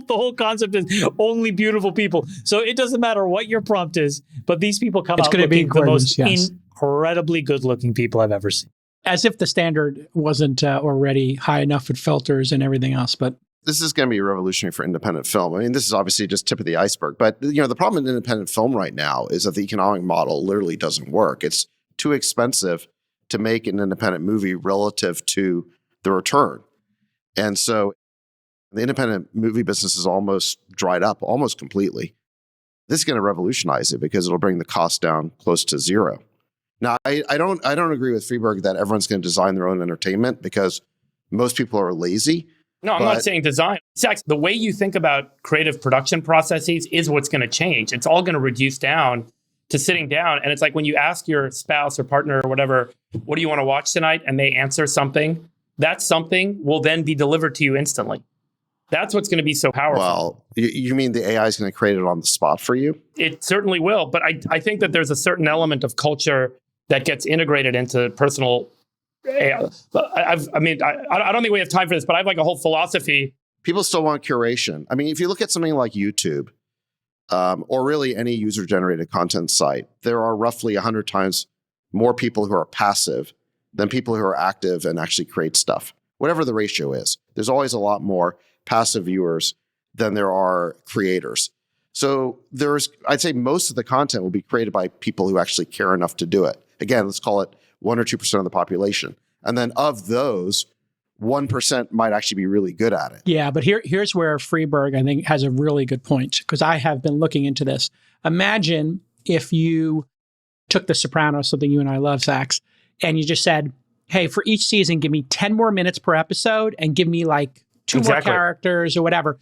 whole concept is only beautiful people. So it doesn't matter what your prompt is, but these people come out looking the most incredibly good-looking people I've ever seen. As if the standard wasn't already high enough with filters and everything else, but this is going to be revolutionary for independent film. I mean, this is obviously just tip of the iceberg, but the problem in independent film right now is that the economic model literally doesn't work. It's too expensive to make an independent movie relative to the return. And so the independent movie business is almost dried up, almost completely. This is going to revolutionize it because it'll bring the cost down close to zero. Now, I don't agree with Freeberg that everyone's going to design their own entertainment because most people are lazy. No, I'm not saying design. The way you think about creative production processes is what's going to change. It's all going to reduce down to sitting down. And it's like when you ask your spouse or partner or whatever, what do you want to watch tonight? And they answer something, that something will then be delivered to you instantly. That's what's going to be so powerful. Well, you mean the AI is going to create it on the spot for you? It certainly will. But I think that there's a certain element of culture that gets integrated into personal AI. I don't think we have time for this, but I have like a whole philosophy. People still want curation. I mean, if you look at something like YouTube, or really any user-generated content site, there are roughly 100 times more people who are passive than people who are active and actually create stuff. Whatever the ratio is, there's always a lot more passive viewers than there are creators. So I'd say most of the content will be created by people who actually care enough to do it. Again, let's call it 1 or 2% of the population. And then of those, 1% might actually be really good at it. Yeah, but here's where Freeberg, I think, has a really good point, because I have been looking into this. Imagine if you took The Sopranos, something you and I love, Sax, and you just said, hey, for each season, give me 10 more minutes per episode and give me like 2 more characters or whatever.